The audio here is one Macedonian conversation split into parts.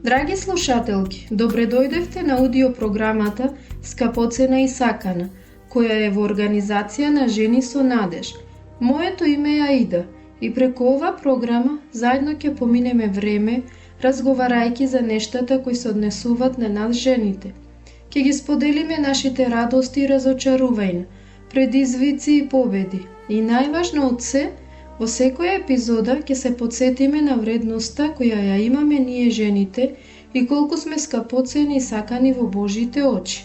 Драги слушателки, добре дојдевте на аудио програмата Скапоцена и сакана, која е во организација на Жени со надеж. Моето име е Аида и преку ова програма заедно ќе поминеме време разговарајќи за нештата кои се однесуваат на нас жените. Ќе ги споделиме нашите радости и разочарувања, предизвици и победи. И најважно од се, во секоја епизода ќе се потсетиме на вредноста која ја имаме ние жените и колку сме скапоцени и сакани во Божите очи.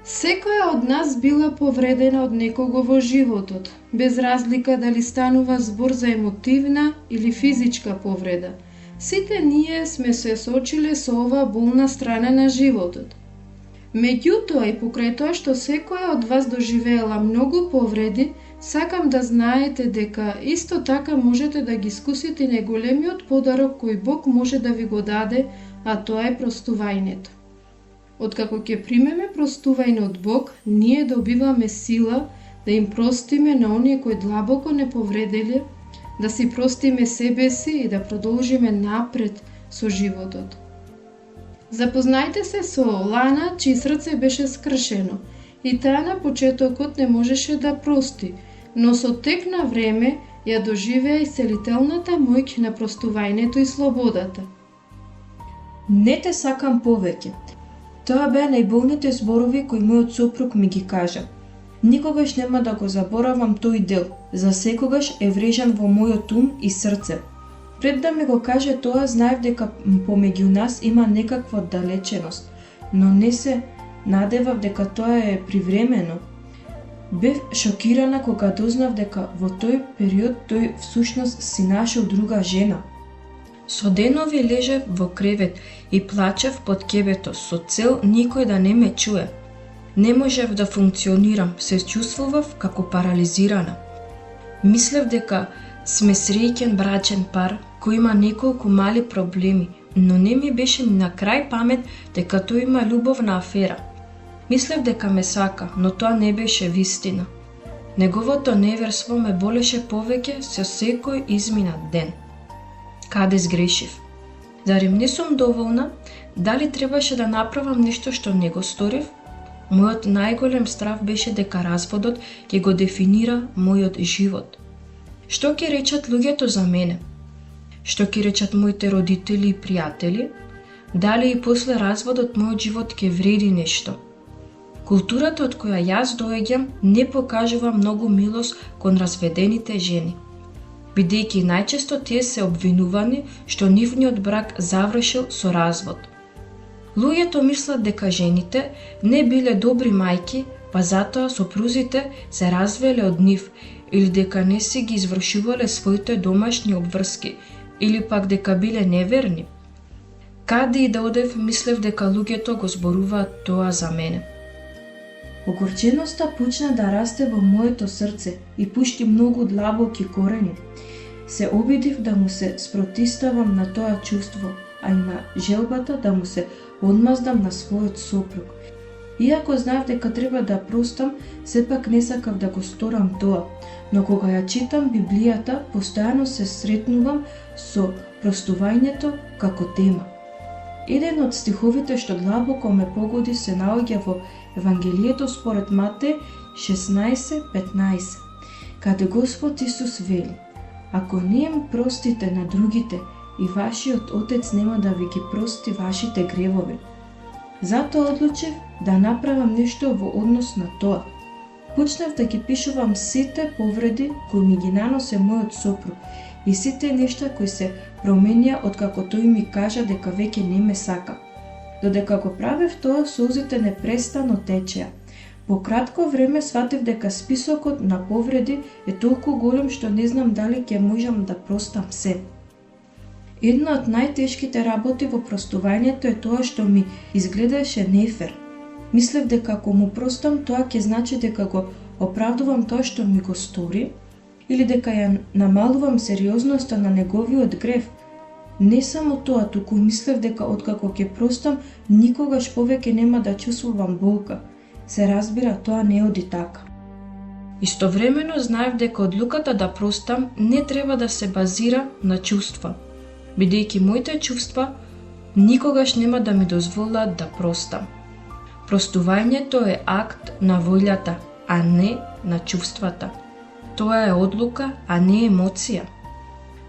Секоја од нас била повредена од некого во животот, без разлика дали станува збор за емотивна или физичка повреда. Сите ние сме се соочиле со оваа болна страна на животот. Меѓутоа и покрај тоа што секоја од вас доживеела многу повреди, сакам да знаете дека исто така можете да ги искусите најголемиот подарок кој Бог може да ви го даде, а тоа е простувањето. Откако ќе примеме простување од Бог, ние добиваме сила да им простиме на оние кои длабоко не повределе, да си простиме себе си и да продолжиме напред со животот. Запознајте се со Лана, чии срце беше скршено, и таа на почетокот не можеше да прости, но со тек на време ја доживеа исцелителната моќ на простувањето и слободата. Не те сакам повеќе. Тоа беа најболните зборови кои мојот сопруг ми ги кажа. Никогаш нема да го заборавам тој дел, за секогаш е врежан во мојот ум и срце. Пред да ми го каже тоа, знаев дека помеѓу нас има некаква далеченост, но не се надевав дека тоа е привремено. Бев шокирана кога дознав дека во тој период тој всушност си нашел друга жена. Со денови лежев во кревет и плачев под ќебето со цел никој да не ме чуе. Не можев да функционирам, се чувствував како парализирана. Мислев дека сме среќен брачен пар кој има неколку мали проблеми, но не ми беше ни на крај памет дека тој има љубовна афера. Мислев дека ме сака, но тоа не беше вистина. Неговото неверство ме болеше повеќе со секој изминат ден. Каде сгрешив? Зарем не сум доволна? Дали требаше да направам нешто што не го сторив? Мојот најголем страв беше дека разводот ќе го дефинира мојот живот. Што ќе речат луѓето за мене? Што ќе речат моите родители и пријатели? Дали и после разводот мојот живот ќе вреди нешто? Културата од која јас доаѓам не покажува многу милост кон разведените жени, бидејќи најчесто тие се обвинувани што нивниот брак завршил со развод. Луѓето мислат дека жените не биле добри мајки, па затоа сопрузите се развеле од нив, или дека не си ги извршувале своите домашни обврски, или пак дека биле неверни. Каде и да одев, мислев дека луѓето го зборуваат тоа за мене. Огорченоста почна да расте во моето срце и пушти многу длабоки корени. Се обидив да му се спротиставам на тоа чувство, а и на желбата да му се одмаздам на својот сопруг. Иако знаев дека треба да простам, сепак не сакав да го сторам тоа, но кога ја читам Библијата, постојано се сретнувам со простувањето како тема. Еден од стиховите што длабоко ме погоди се наоѓа во Евангелието според Матеј 16:15, каде Господ Исус вели: ако не им простите на другите, и вашиот Отец нема да ви ги прости вашите гревови. Затоа одлучив да направам нешто во однос на тоа. Почнав да ги пишувам сите повреди кои ми ги наносе мојот сопруг и сите нешта кои се променија откако тој ми кажа дека веќе не ме сака. Додека го правев тоа, созите непрестано течеа. По кратко време сватив дека списокот на повреди е толку голем што не знам дали ќе можам да простам се. Една од најтешките работи во простувањето е тоа што ми изгледаше нефер. Мислев дека ако му простам, тоа ќе значи дека го оправдувам тоа што ми го стори, или дека ја намалувам сериозноста на неговиот грев. Не само тоа, туку мислев дека откако ќе простам, никогаш повеќе нема да чувствувам болка. Се разбира, тоа не оди така. Истовремено знаев дека одлуката да простам не треба да се базира на чувства, бидејќи моите чувства никогаш нема да ми дозволат да простам. Простувањето е акт на волјата, а не на чувствата. Тоа е одлука, а не емоција.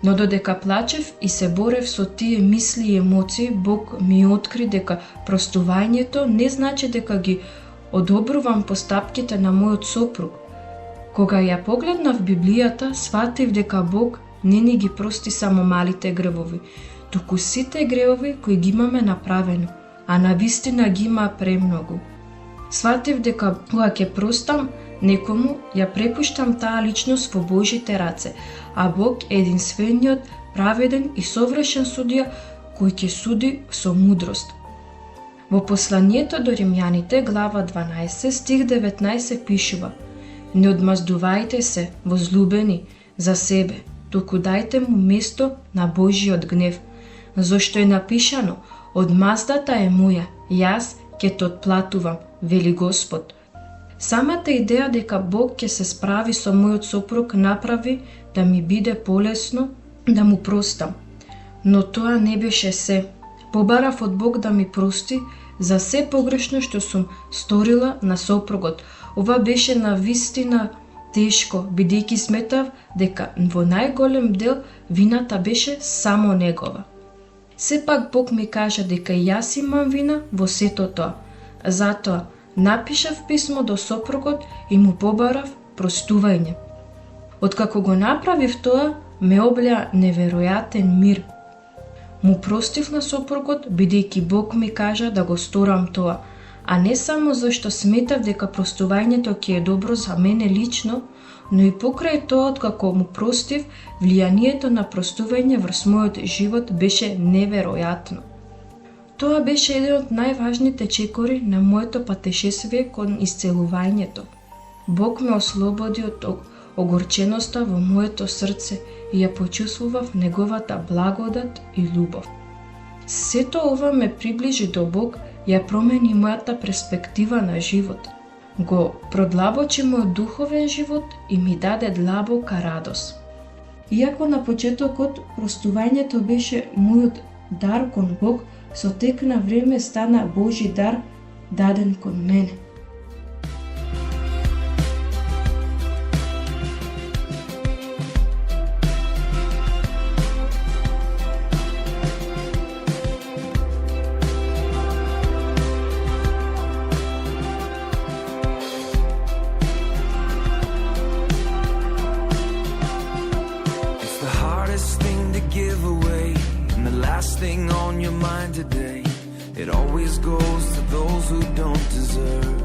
Но додека плачев и се борев со тие мисли и емоции, Бог ми откри дека простувањето не значи дека ги одобрувам постапките на мојот сопруг. Кога ја погледнав Библијата, сватив дека Бог не ни ги прости само малите гревови, туку сите гревови кои ги имаме направено, а навистина ги има премногу. Сватив дека кога ќе простам некому, ја препуштам таа личност во Божите раце, а Бог е единствениот, праведен и совршен судија кој ќе суди со мудрост. Во посланието до Римјаните, глава 12, стих 19 пишува: Не одмаздувајте се, возлюбени, за себе, туку дајте му место на Божиот гнев, зашто е напишано: Одмаздата е моја, јас ќе те отплатувам, вели Господ. Самата идеја дека Бог ќе се справи со мојот сопруг направи да ми биде полесно да му простам. Но тоа не беше се. Побарав од Бог да ми прости за се погрешно што сум сторила на сопругот. Ова беше навистина тешко, бидејќи сметав дека во најголем дел вината беше само негова. Сепак Бог ми кажа дека и јас имам вина во сето тоа. Затоа напишав писмо до сопругот и му побарав простување. Откако го направив тоа, ме облеа неверојатен мир. Му простив на сопругот, бидејќи Бог ми кажа да го сторам тоа, а не само зашто сметав дека простувањето ќе е добро за мене лично, но и покрај тоа, откако му простив, влијанието на простување врз мојот живот беше неверојатно. Тоа беше еден од најважните чекори на моето патешествие кон исцелувањето. Бог ме ослободи од огорченоста во моето срце и ја почувствував неговата благодат и љубов. Сето ова ме приближи до Бог, ја промени мојата перспектива на живот. Го продлабочи мојот духовен живот и ми даде длабока радост. Иако на почетокот простувањето беше мојот дар кон Бог, со тек на време стана Божи дар даден кон мене. Thing on your mind today, it always goes to those who don't deserve.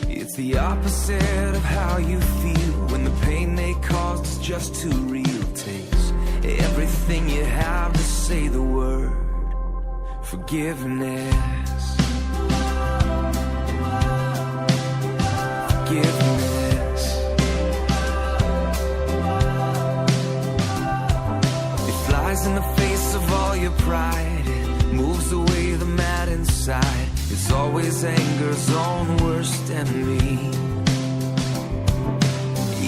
It's the opposite of how you feel when the pain they caused is just too real. Takes everything you have to say the word forgiveness. Forgiveness. Flies in the face of all your pride, it moves away the mad inside. It's always anger's own worst enemy.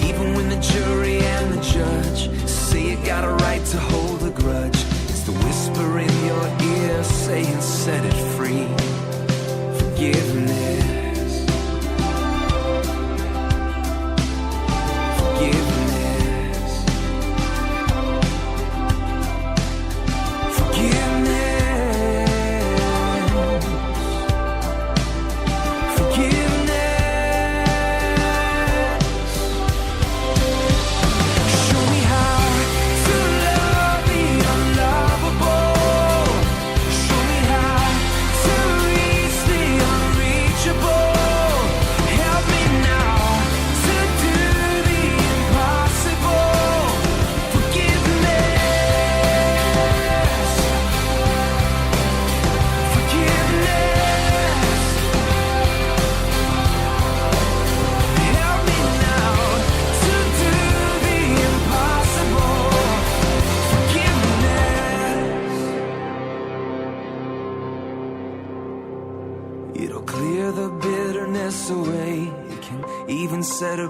Even when the jury and the judge say you got a right to hold a grudge, it's the whisper in your ear saying set it free. Forgiveness. Real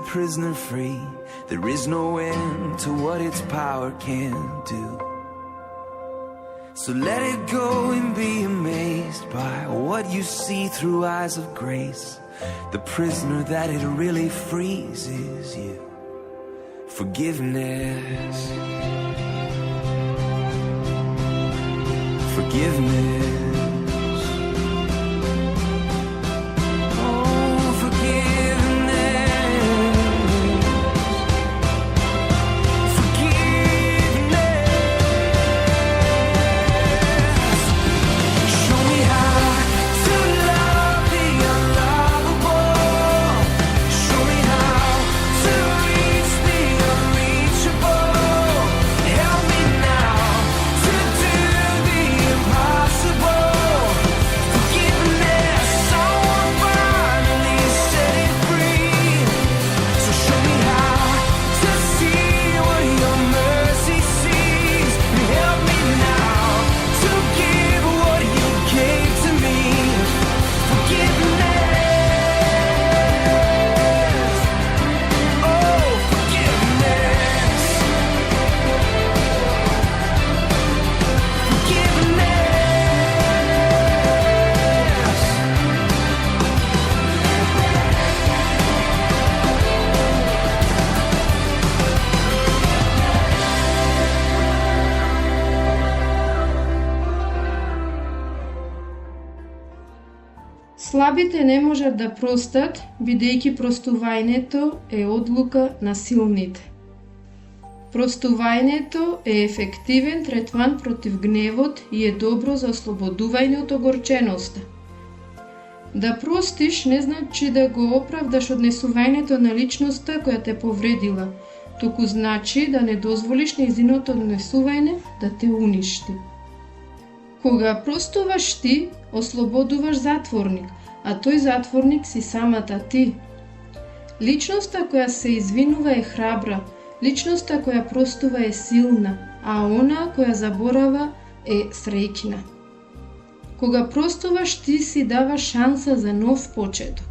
a prisoner free. There is no end to what its power can do. So let it go and be amazed by what you see through eyes of grace. The prisoner that it really frees is you. Forgiveness. Forgiveness. Слабите не можат да простат, бидејќи простувањето е одлука на силните. Простувањето е ефективен третман против гневот и е добро за ослободување од огорченоста. Да простиш не значи да го оправдаш однесувањето на личноста која те повредила, туку значи да не дозволиш нејзиното однесување да те уништи. Кога простуваш ти, ослободуваш затворник, а тој затворник си самата ти. Личноста која се извинува е храбра, личноста која простува е силна, а она која заборава е среќна. Кога простуваш ти си даваш шанса за нов почеток.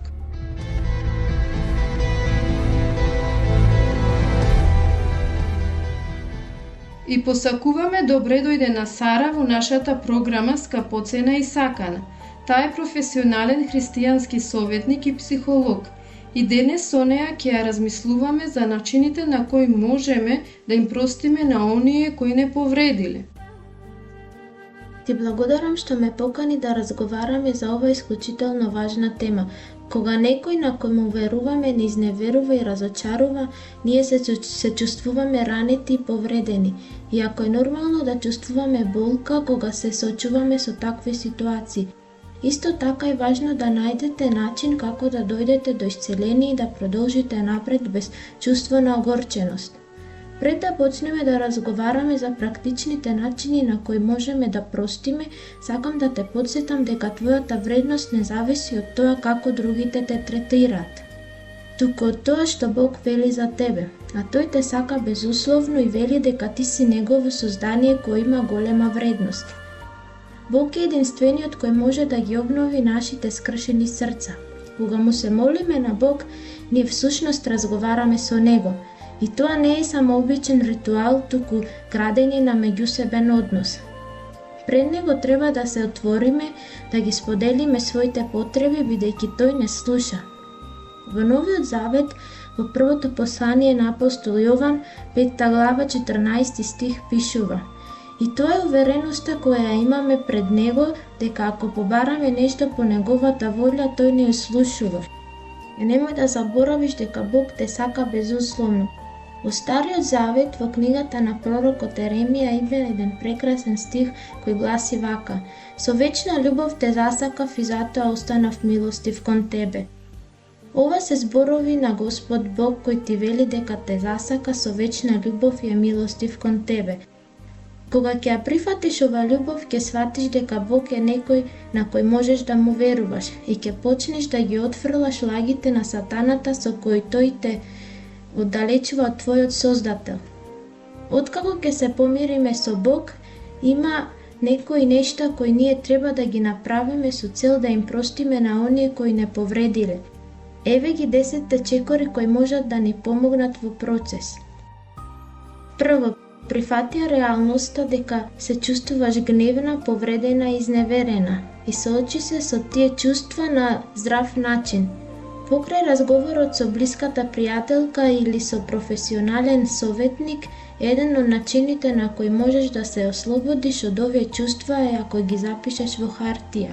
И посакуваме добре дојде на Сара во нашата програма Скапоцена и сакана. Таа е професионален христијански советник и психолог. И денес со неа ќе ја размислуваме за начините на кои можеме да им простиме на оние кои не повредиле. Ти благодарам што ме покани да разговараме за ова исклучително важна тема. Кога некој на кој му веруваме не изневерува и разочарува, ние се чувствуваме ранети и повредени. Иако е нормално да чувствуваме болка кога се соочуваме со такви ситуации. Исто така е важно да најдете начин како да дојдете до исцеление и да продолжите напред без чувство на огорченост. Пред да почнеме да разговараме за практичните начини на кои можеме да простиме, сакам да те потсетам дека твојата вредност не зависи од тоа како другите те третираат, туку од тоа што Бог вели за тебе, а тој те сака безусловно и вели дека ти си негово создание кој има голема вредност. Бог е единствениот кој може да ги обнови нашите скршени срца. Кога му се молиме на Бог, ние всушност разговараме со Него. И тоа не е само обичен ритуал, туку градење на меѓусебен однос. Пред Него треба да се отвориме, да ги споделиме своите потреби, бидејќи Тој не слуша. Во Новиот Завет, во првото послание на апостол Јован, 5 глава 14 стих пишува: И тоа е увереноста која ја имаме пред Него, дека ако побараме нешто по Неговата волја, Тој не ја слушува. И немој да заборавиш дека Бог те сака безусловно. Во Стариот Завет, во книгата на пророкот Еремија, има еден прекрасен стих кој гласи вака: Со вечна љубов те засакав и затоа останав милостив кон тебе. Ова се зборови на Господ Бог кој ти вели дека те засака со вечна љубов и е милостив кон тебе. Кога ќе ја прифатиш ова љубов, ќе сватиш дека Бог е некој на кој можеш да му веруваш и ќе почнеш да ги отфрлаш лагите на сатаната со кои тој те оддалечува од твојот Создател. Откако ќе се помириме со Бог, има некои нешта кои ние треба да ги направиме со цел да им простиме на оние кои не повредиле. Еве ги 10 чекори кои можат да ни помогнат во процес. Прво, прифатија реалноста дека се чувствуваш гневна, повредена и изневерена и соочи се со тие чувства на здрав начин. Покрај разговорот со блиската пријателка или со професионален советник, еден од начините на кои можеш да се ослободиш од овие чувства е ако ги запишеш во хартија.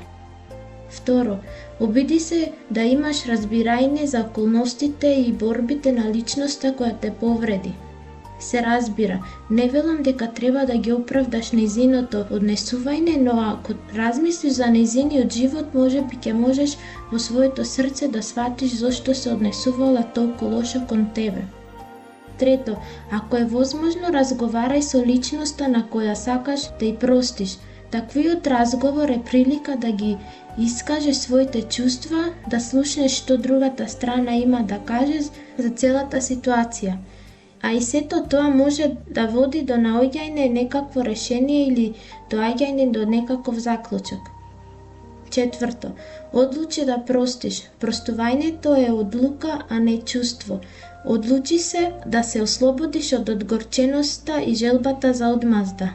Второ, обиди се да имаш разбирање за околностите и борбите на личноста која те повреди. Се разбира, не велам дека треба да ги оправдаш нејзиното однесување, но ако размислиш за нејзиниот живот, можеби ќе можеш во своето срце да сватиш зошто се однесувала толку лошо кон тебе. Трето, ако е возможно, разговарај со личноста на која сакаш да ја простиш. Таквиот разговор е прилика да ги искажеш своите чувства, да слушнеш што другата страна има да каже за целата ситуација. А и сето тоа може да води до наоѓање некакво решение или доаѓање до некаков заклучок. Четврто, одлучи да простиш. Простувањето е одлука, а не чувство. Одлучи се да се ослободиш од одгорченоста и желбата за одмазда.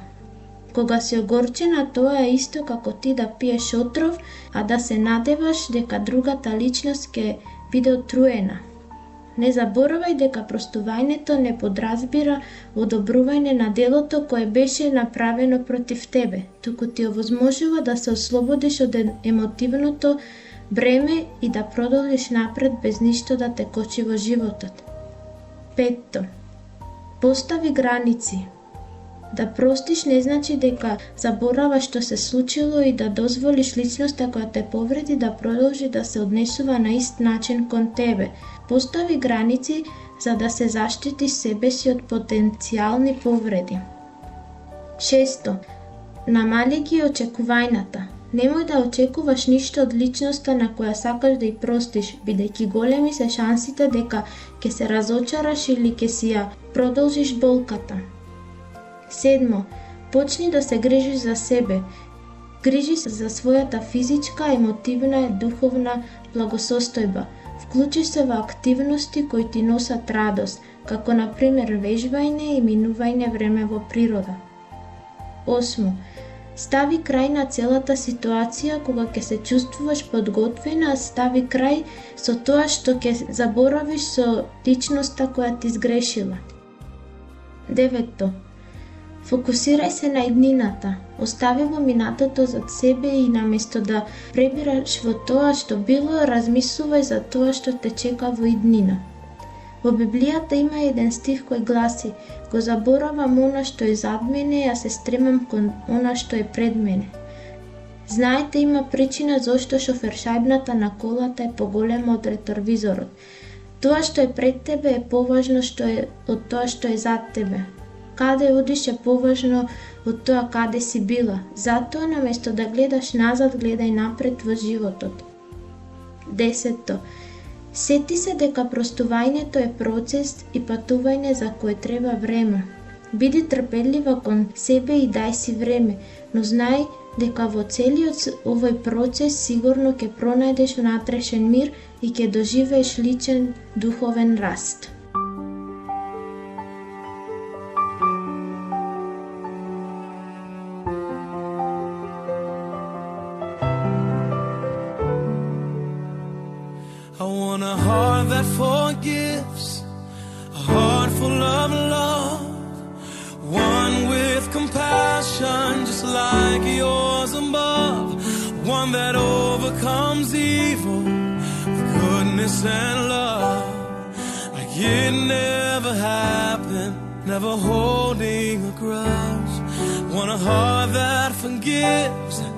Кога си огорчена, тоа е исто како ти да пиеш отров, а да се надеваш дека другата личност ќе биде отруена. Не заборавај дека простувањето не подразбира одобрување на делото кое беше направено против тебе, туку ти овозможува да се ослободиш од емотивното бреме и да продолжиш напред без ништо да те кочи во животот. Петто. Постави граници. Да простиш не значи дека забораваш што се случило и да дозволиш личноста која те повреди да продолжи да се однесува на ист начин кон тебе. Постави граници за да се заштити себе си од потенцијални повреди. Шесто. Намали ги очекувањата. Немој да очекуваш ништо од личноста на која сакаш да ја простиш, бидејќи големи се шансите дека ќе се разочараш или ќе си ја продолжиш болката. Седмо, почни да се грижиш за себе. Грижи се за својата физичка, емотивна и духовна благосостојба. Вклучи се во активности кои ти носат радост, како на пример вежбање и минување време во природа. Осмо, стави крај на целата ситуација кога ќе се чувствуваш подготвена, стави крај со тоа што ќе заборавиш со личноста која ти сгрешила. Девето, фокусирај се на иднината. Остави го минатото зад себе и наместо да пребираш во тоа што било, размислувај за тоа што те чека во иднина. Во Библијата има еден стих кој гласи: го заборавам она што е зад мене, а се стремам кон она што е пред мене. Знаете, има причина зошто шофершајбната на колата е поголема од ретровизорот. Тоа што е пред тебе е поважно од тоа што е зад тебе. Каде одиш е поважно од тоа каде си била. Затоа, наместо да гледаш назад, гледај напред во животот. Десето. Сети се дека простувањето е процес и патување за кое треба време. Биди трпелива кон себе и дај си време, но знај дека во целиот овој процес сигурно ќе пронајдеш внатрешен мир и ќе доживееш личен духовен раст. I want a heart that forgives, a heart full of love, one with compassion just like yours above, one that overcomes evil with goodness and love, like it never happened, never holding a grudge. Want a heart that forgives, that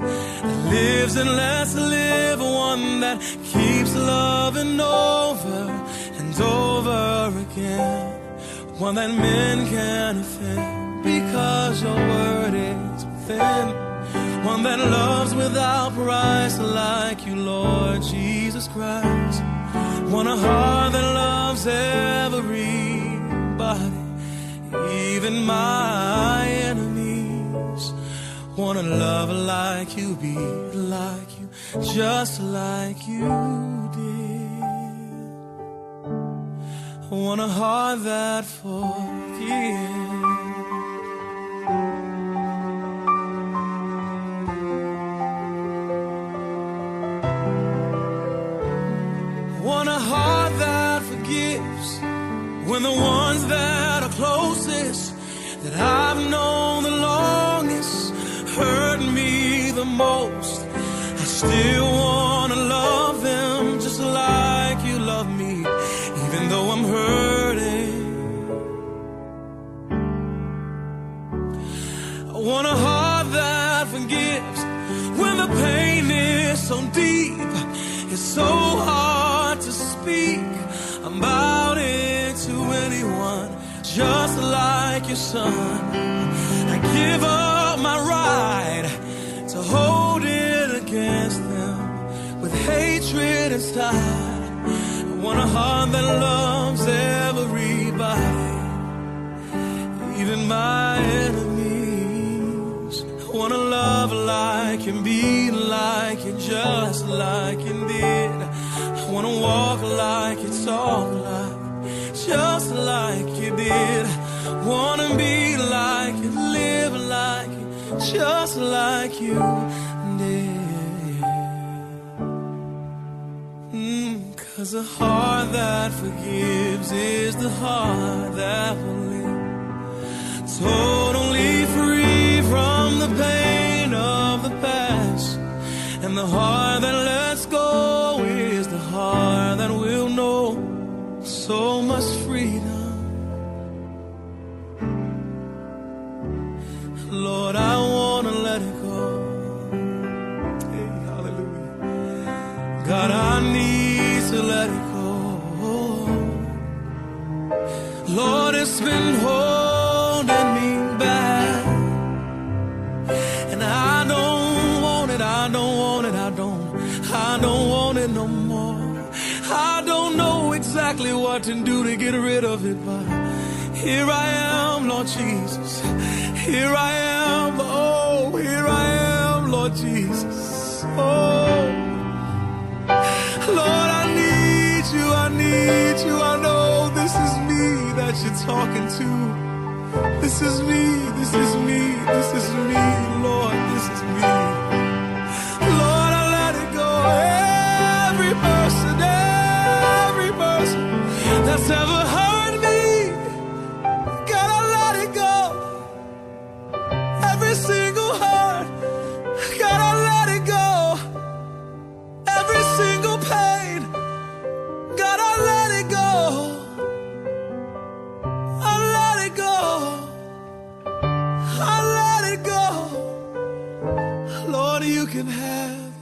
lives and lets live, one that keeps loving over and over again, one that men can offend because your word is within, one that loves without price like you, Lord Jesus Christ. Want a heart that loves everybody, even my enemies. Want a lover like you, be like you, just like you did. I want a heart that forgives. Want a heart that forgives when the ones that are closest, that I've known the longest, hurt me the most. I still want to love them just like you love me, even though I'm hurting. I want a heart that forgives when the pain is so deep, it's so hard to speak about it to anyone, just like your son. I give up my right to hold it against them with hatred inside. I want a heart that loves everybody, even my enemies. I want to love like and be like you, just like you did. I want to walk like you, talk like, just like you did. Want to be like you, live like you, just like you did. 'Cause a heart that forgives is the heart that will live totally free from the pain of the past. And the heart that lets go is the heart that will know so much freedom. Lord, I want to let it go. Hey, hallelujah. God, I need to let it go. Lord, it's been holding me back, and I don't want it, I don't want it, I don't want it no more. I don't know exactly what to do to get rid of it, but here I am, Lord Jesus. Here I am, oh, here I am, Lord Jesus. Oh, Lord, I need you, I need you. I know this is me that you're talking to. This is me, this is me, this is me, Lord, this is me. Lord, I let it go. Every person that's ever hurt me, gotta let it go. Every single heart, gotta let it go. Every single pain, gotta let it go. I let it go. I let it go. Lord, you can have.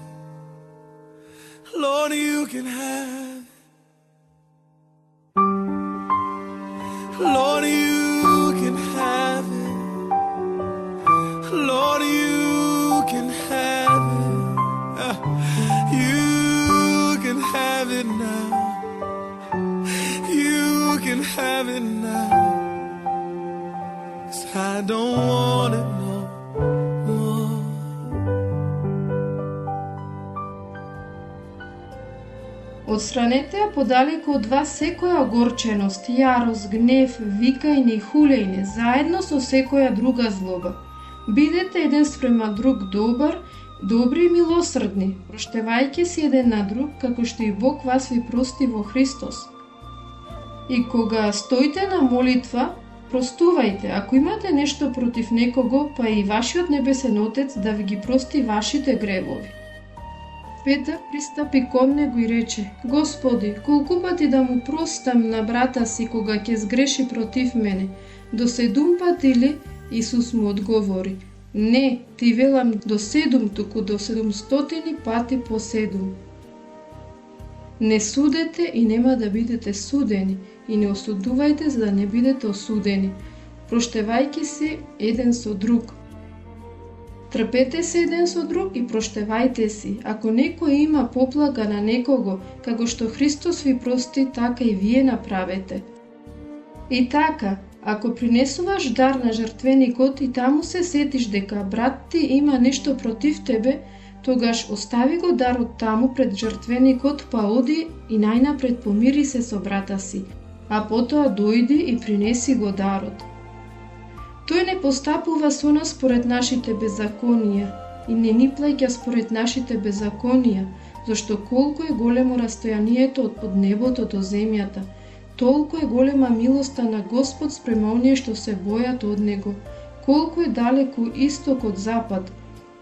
Lord, you can have. Lord, you can have it. Lord, you can have it. You can have it now. You can have it now. 'Cause I don't want it no more. Отстранете ја подалеку од вас секоја огорченост, јарост, гнев, викање и хулење, заедно со секоја друга злоба. Бидете еден спрема друг добри и милосрдни, проштевајќи си еден на друг, како што и Бог вас ви прости во Христос. И кога стоите на молитва, простувајте, ако имате нешто против некого, па и вашиот небесен Отец да ви ги прости вашите гревови. Петар пристапи кон него и рече: Господи, колку пати да му простам на брата си кога ќе сгреши против мене? До 7 пати ли? Исус му одговори: Не, ти велам до 7, туку до 700 пати по 7. Не судете и нема да бидете судени, и не осудувајте за да не бидете осудени, проштевајќи се еден со друг. Трпете се еден со друг и проштевајте си. Ако некој има поплага на некого, како што Христос ви прости, така и вие направете. И така, ако принесуваш дар на жртвеникот и таму се сетиш дека брат ти има нешто против тебе, тогаш остави го дарот таму пред жртвеникот, па оди и најнапред помири се со брата си. а потоа дојди и принеси го дарот. Тој не постапува со нас според нашите беззаконија и не ни плаќа според нашите беззаконија, зашто колку е големо растојанието од небото до земјата, толку е голема милоста на Господ спрема оние што се бојат од Него. Колку е далеку исток од запад,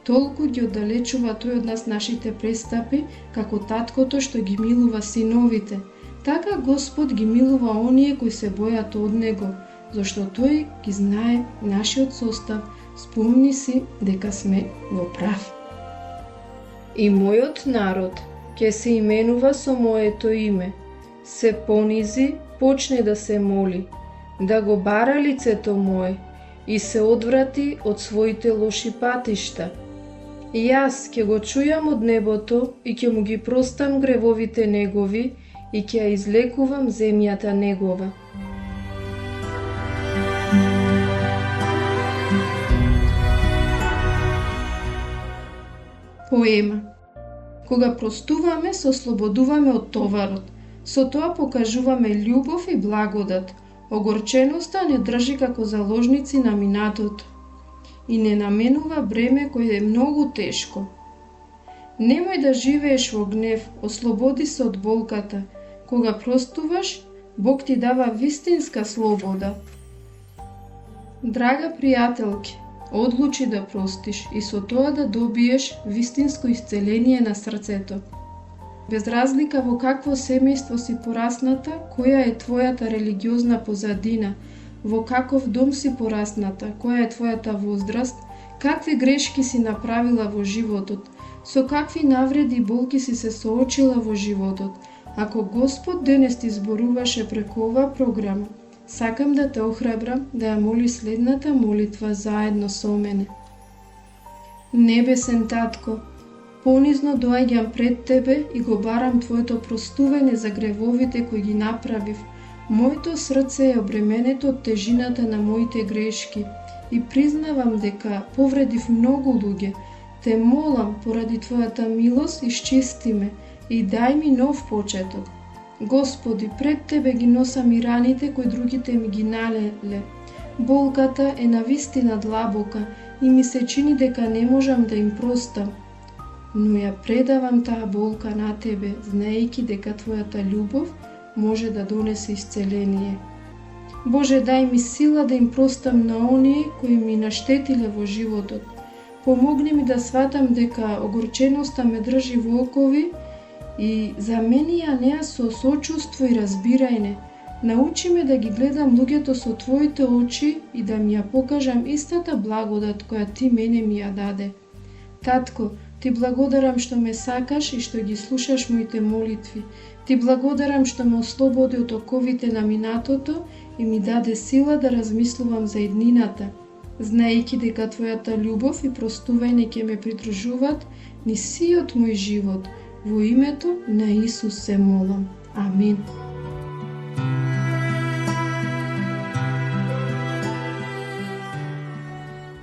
толку ги оддалечува Тој од нас нашите престапи, како таткото што ги милува синовите. Така Господ ги милува оние кои се бојат од Него, зашто Тој ги знае нашиот состав, спомни си дека сме во прав. И мојот народ ќе се именува со моето име, се понизи, почне да се моли, да го бара лицето мое и се одврати од своите лоши патишта. И јас ќе го чујам од небото и ќе му ги простам гревовите негови и ќе ја излекувам земјата негова. Поема. Кога простуваме, се ослободуваме од товарот. Со тоа покажуваме љубов и благодат. Огорченоста не држи како заложници на минатото и не наменува бреме кој е многу тешко. Немој да живееш во гнев, ослободи се од болката. Кога простуваш, Бог ти дава вистинска слобода. Драга пријателки, одлучи да простиш и со тоа да добиеш вистинско исцеление на срцето. Без разлика во какво семејство си порасната, која е твојата религиозна позадина, во каков дом си порасната, која е твојата возраст, какви грешки си направила во животот, со какви навреди и болки си се соочила во животот. Ако Господ денес ти зборуваше преку оваа програма, сакам да те охрабрам да ја молиш следната молитва заедно со мене. Небесен Татко, понизно доаѓам пред Тебе и го барам Твоето простување за гревовите кои ги направив. Моето срце е обременето од тежината на моите грешки и признавам дека повредив многу луѓе. Те молам поради Твојата милост исчисти ме и дај ми нов почеток. Господи, пред Тебе ги носам и раните кои другите ми ги налеле. Болката е навистина длабока и ми се чини дека не можам да им простам. Но ја предавам таа болка на Тебе, знаејќи дека Твојата љубов може да донесе исцеление. Боже, дај ми сила да им простам на оние кои ми наштетиле во животот. Помогни ми да сватам дека огорченоста ме држи во окови и замени ја неа со сочувство и разбирање. Научи ме да ги гледам луѓето со Твоите очи и да ми ја покажам истата благодат која Ти мене ми ја даде. Татко, Ти благодарам што ме сакаш и што ги слушаш моите молитви. Ти благодарам што ме ослободи од оковите на минатото и ми даде сила да размислувам за иднината, знаејќи дека Твојата љубов и простување ќе ме придружуваат низ сиот мој живот. Во името на Исус се молам. Амин.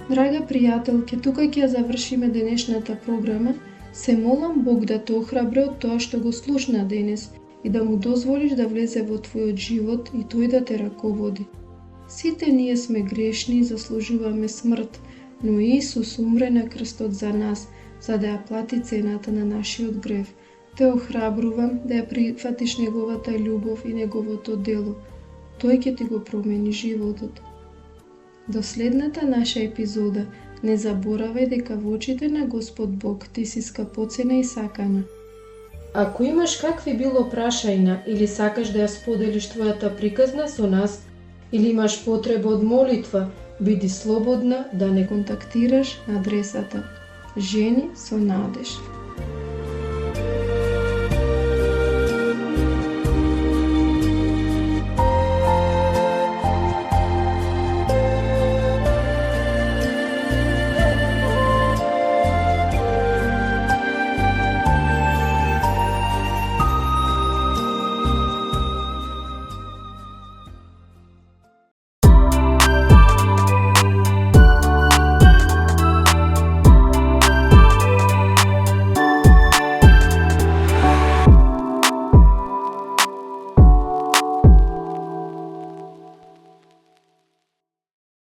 Драга пријателке, тука ќе ја завршиме денешната програма. Се молам Бог да те охрабри од тоа што го слушна денес и да му дозволиш да влезе во твојот живот и тој да те раководи. Сите ние сме грешни и заслужуваме смрт, но Исус умре на крстот за нас, за да ја плати цената на нашиот грев. Те охрабрувам да ја прифатиш неговата љубов и неговото дело. Тој ќе ти го промени животот. До следната наша епизода, не заборавај дека во очите на Господ Бог ти си скапоцена и сакана. Ако имаш какви било прашања или сакаш да ја споделиш твојата приказна со нас, или имаш потреба од молитва, биди слободна да не контактираш на адресата Жени со надеж.